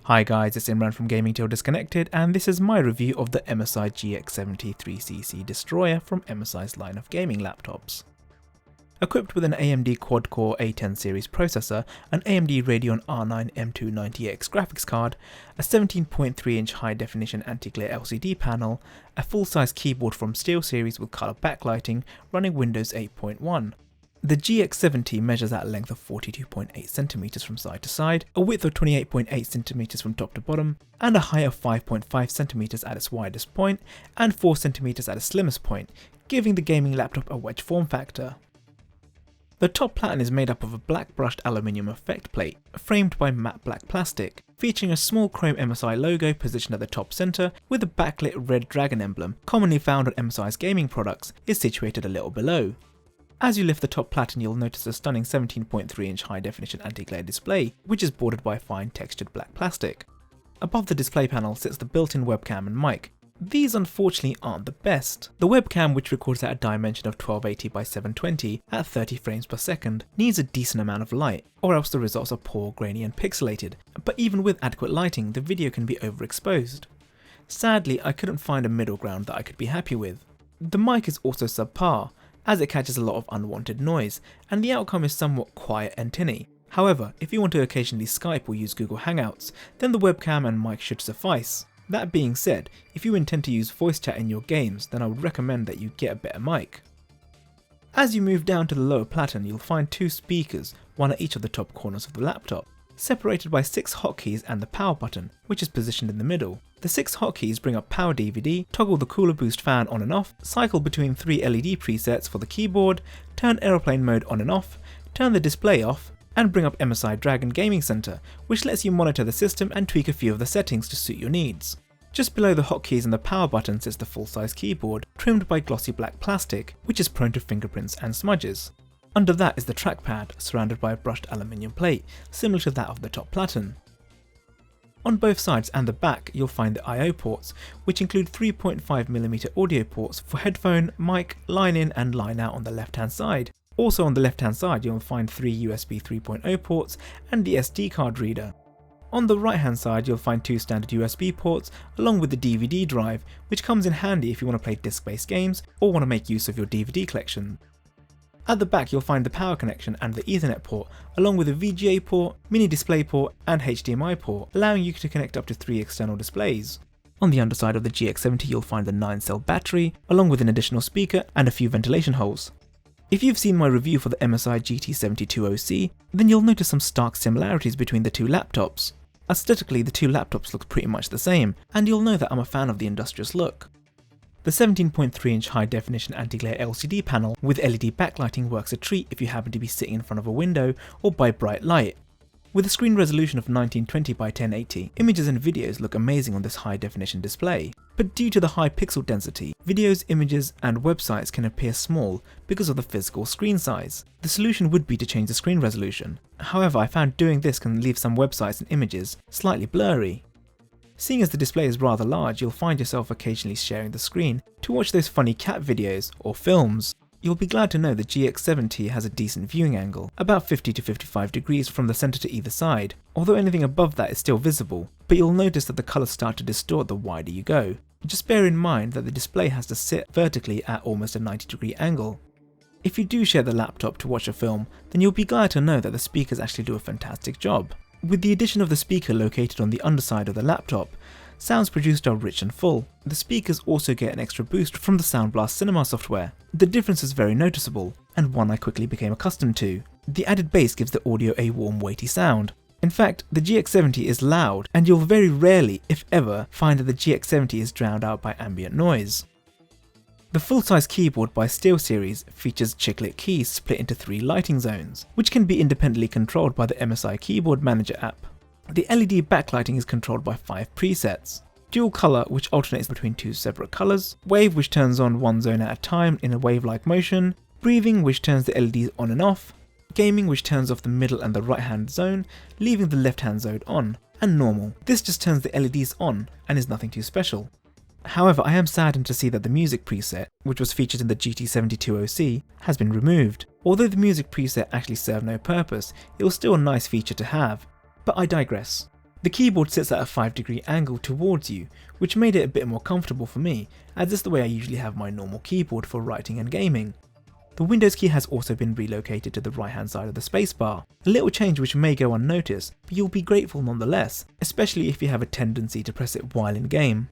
Hi guys, it's Imran from Gaming Till Disconnected, and this is my review of the MSI GX70 3CC Destroyer from MSI's line of gaming laptops. Equipped with an AMD quad-core A10 series processor, an AMD Radeon R9 M290X graphics card, a 17.3-inch high-definition anti-glare LCD panel, a full-size keyboard from SteelSeries with color backlighting running Windows 8.1. The GX70 measures at a length of 42.8cm from side to side, a width of 28.8cm from top to bottom, and a height of 5.5cm at its widest point and 4cm at its slimmest point, giving the gaming laptop a wedge form factor. The top platen is made up of a black brushed aluminium effect plate, framed by matte black plastic, featuring a small chrome MSI logo positioned at the top centre, with a backlit red dragon emblem, commonly found on MSI's gaming products, is situated a little below. As you lift the top platen, you'll notice a stunning 17.3-inch high-definition anti-glare display, which is bordered by fine textured black plastic. Above the display panel sits the built-in webcam and mic. These unfortunately aren't the best. The webcam, which records at a dimension of 1280 by 720 at 30 frames per second, needs a decent amount of light, or else the results are poor, grainy and pixelated. But even with adequate lighting, the video can be overexposed. Sadly, I couldn't find a middle ground that I could be happy with. The mic is also subpar, as it catches a lot of unwanted noise, and the outcome is somewhat quiet and tinny. However, if you want to occasionally Skype or use Google Hangouts, then the webcam and mic should suffice. That being said, if you intend to use voice chat in your games, then I would recommend that you get a better mic. As you move down to the lower platen, you'll find two speakers, one at each of the top corners of the laptop, separated by 6 hotkeys and the power button, which is positioned in the middle. The 6 hotkeys bring up power DVD, toggle the cooler boost fan on and off, cycle between 3 LED presets for the keyboard, turn aeroplane mode on and off, turn the display off, and bring up MSI Dragon Gaming Center, which lets you monitor the system and tweak a few of the settings to suit your needs. Just below the hotkeys and the power button sits the full-size keyboard, trimmed by glossy black plastic, which is prone to fingerprints and smudges. Under that is the trackpad, surrounded by a brushed aluminium plate, similar to that of the top platen. On both sides and the back, you'll find the I/O ports, which include 3.5mm audio ports for headphone, mic, line-in and line-out on the left-hand side. Also on the left-hand side, you'll find 3 USB 3.0 ports and the SD card reader. On the right-hand side, you'll find 2 standard USB ports, along with the DVD drive, which comes in handy if you want to play disc-based games or want to make use of your DVD collection. At the back, you'll find the power connection and the Ethernet port, along with a VGA port, mini display port and HDMI port, allowing you to connect up to 3 external displays. On the underside of the GX70, you'll find the 9-cell battery, along with an additional speaker and a few ventilation holes. If you've seen my review for the MSI GT70 3CC, then you'll notice some stark similarities between the two laptops. Aesthetically, the two laptops look pretty much the same, and you'll know that I'm a fan of the industrious look. The 17.3-inch high-definition anti-glare LCD panel with LED backlighting works a treat if you happen to be sitting in front of a window or by bright light. With a screen resolution of 1920 by 1080, images and videos look amazing on this high-definition display. But due to the high pixel density, videos, images and websites can appear small because of the physical screen size. The solution would be to change the screen resolution. However, I found doing this can leave some websites and images slightly blurry. Seeing as the display is rather large, you'll find yourself occasionally sharing the screen to watch those funny cat videos or films. You'll be glad to know the GX70 has a decent viewing angle, about 50 to 55 degrees from the centre to either side, although anything above that is still visible, but you'll notice that the colours start to distort the wider you go. Just bear in mind that the display has to sit vertically at almost a 90-degree angle. If you do share the laptop to watch a film, then you'll be glad to know that the speakers actually do a fantastic job. With the addition of the speaker located on the underside of the laptop, sounds produced are rich and full. The speakers also get an extra boost from the Sound Blast Cinema software. The difference is very noticeable, and one I quickly became accustomed to. The added bass gives the audio a warm, weighty sound. In fact, the GX70 is loud, and you'll very rarely, if ever, find that the GX70 is drowned out by ambient noise. The full-size keyboard by SteelSeries features chiclet keys split into 3 lighting zones, which can be independently controlled by the MSI Keyboard Manager app. The LED backlighting is controlled by 5 presets. Dual color, which alternates between 2 separate colors, wave, which turns on one zone at a time in a wave-like motion, breathing, which turns the LEDs on and off, gaming, which turns off the middle and the right-hand zone, leaving the left-hand zone on, and normal. This just turns the LEDs on and is nothing too special. However, I am saddened to see that the music preset, which was featured in the GT70 3CC, has been removed. Although the music preset actually served no purpose, it was still a nice feature to have. But I digress. The keyboard sits at a 5-degree angle towards you, which made it a bit more comfortable for me, as this is the way I usually have my normal keyboard for writing and gaming. The Windows key has also been relocated to the right hand side of the spacebar, a little change which may go unnoticed, but you'll be grateful nonetheless, especially if you have a tendency to press it while in game.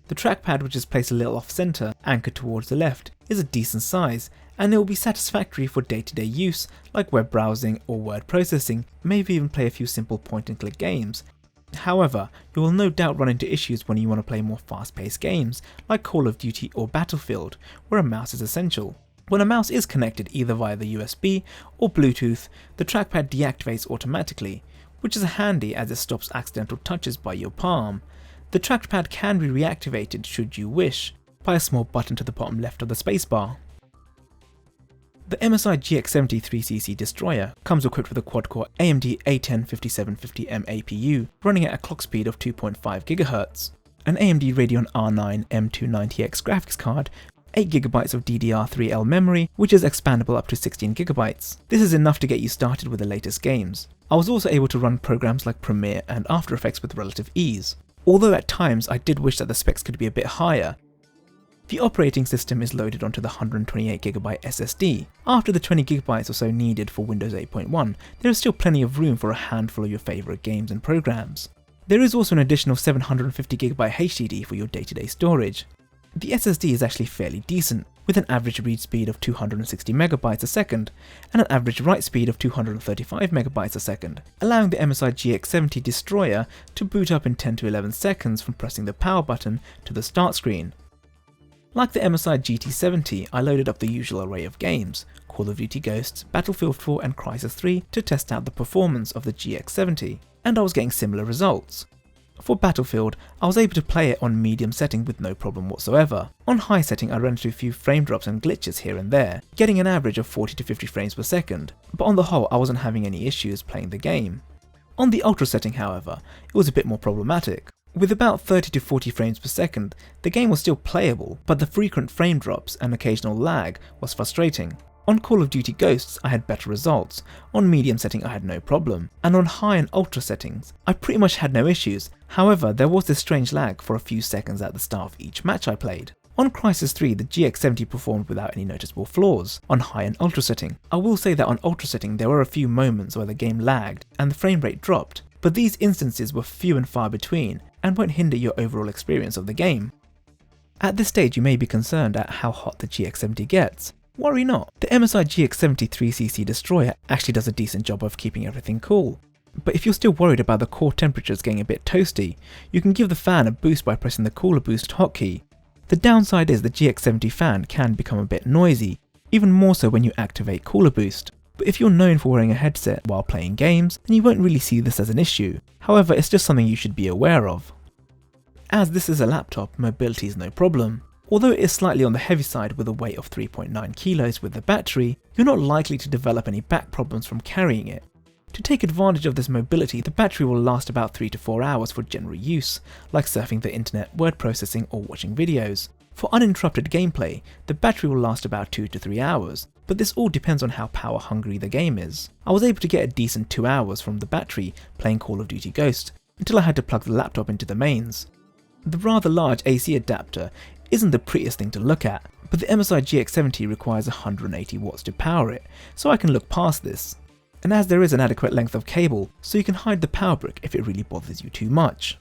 The trackpad, which is placed a little off centre, anchored towards the left, is a decent size, and it will be satisfactory for day-to-day use like web browsing or word processing, maybe even play a few simple point-and-click games. However, you will no doubt run into issues when you want to play more fast-paced games like Call of Duty or Battlefield, where a mouse is essential. When a mouse is connected either via the USB or Bluetooth, the trackpad deactivates automatically, which is handy as it stops accidental touches by your palm. The trackpad can be reactivated should you wish, by a small button to the bottom left of the spacebar. The MSI GX70 3CC Destroyer comes equipped with a quad-core AMD A10 5750M APU running at a clock speed of 2.5 GHz, an AMD Radeon R9 M290X graphics card, 8GB of DDR3L memory, which is expandable up to 16GB. This is enough to get you started with the latest games. I was also able to run programs like Premiere and After Effects with relative ease, although at times I did wish that the specs could be a bit higher. The operating system is loaded onto the 128GB SSD. After the 20GB or so needed for Windows 8.1, there is still plenty of room for a handful of your favourite games and programs. There is also an additional 750GB HDD for your day-to-day storage. The SSD is actually fairly decent, with an average read speed of 260MB a second, and an average write speed of 235MB a second, allowing the MSI GX70 Destroyer to boot up in 10 to 11 seconds from pressing the power button to the start screen. Like the MSI GT70, I loaded up the usual array of games, Call of Duty Ghosts, Battlefield 4 and Crysis 3 to test out the performance of the GX70, and I was getting similar results. For Battlefield, I was able to play it on medium setting with no problem whatsoever. On high setting I ran into a few frame drops and glitches here and there, getting an average of 40 to 50 frames per second, but on the whole I wasn't having any issues playing the game. On the ultra setting however, it was a bit more problematic. With about 30 to 40 frames per second, the game was still playable, but the frequent frame drops and occasional lag was frustrating. On Call of Duty Ghosts I had better results, on medium setting I had no problem, and on high and ultra settings I pretty much had no issues. However, there was this strange lag for a few seconds at the start of each match I played. On Crysis 3 the GX70 performed without any noticeable flaws on high and ultra setting. I will say that on ultra setting there were a few moments where the game lagged and the frame rate dropped, but these instances were few and far between and won't hinder your overall experience of the game. At this stage you may be concerned at how hot the GX70 gets. Worry not, the MSI GX70 3CC Destroyer actually does a decent job of keeping everything cool. But if you're still worried about the core temperatures getting a bit toasty, you can give the fan a boost by pressing the Cooler Boost hotkey. The downside is the GX70 fan can become a bit noisy, even more so when you activate Cooler Boost. But if you're known for wearing a headset while playing games, then you won't really see this as an issue. However, it's just something you should be aware of. As this is a laptop, mobility is no problem. Although it is slightly on the heavy side with a weight of 3.9 kilos with the battery, you're not likely to develop any back problems from carrying it. To take advantage of this mobility, the battery will last about 3 to 4 hours for general use, like surfing the internet, word processing or watching videos. For uninterrupted gameplay, the battery will last about 2 to 3 hours, but this all depends on how power hungry the game is. I was able to get a decent 2 hours from the battery playing Call of Duty Ghost, until I had to plug the laptop into the mains. The rather large AC adapter isn't the prettiest thing to look at, but the MSI GX70 requires 180 watts to power it, so I can look past this. And as there is an adequate length of cable, so you can hide the power brick if it really bothers you too much.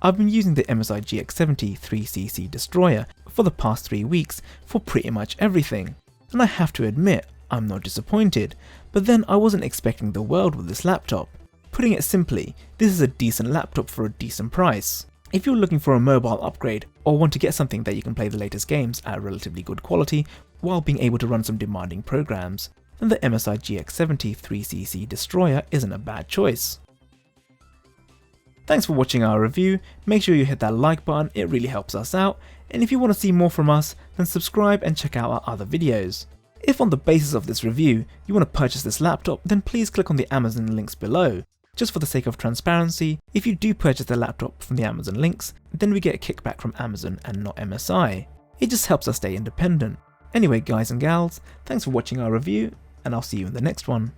I've been using the MSI GX70 3CC Destroyer for the past 3 weeks for pretty much everything, and I have to admit, I'm not disappointed, but then I wasn't expecting the world with this laptop. Putting it simply, this is a decent laptop for a decent price. If you're looking for a mobile upgrade or want to get something that you can play the latest games at relatively good quality while being able to run some demanding programs, then the MSI GX70 3CC Destroyer isn't a bad choice. Thanks for watching our review, make sure you hit that like button, it really helps us out, and if you want to see more from us, then subscribe and check out our other videos. If on the basis of this review you want to purchase this laptop, then please click on the Amazon links below. Just for the sake of transparency, if you do purchase the laptop from the Amazon links, then we get a kickback from Amazon and not MSI. It just helps us stay independent. Anyway guys and gals, thanks for watching our review, and I'll see you in the next one.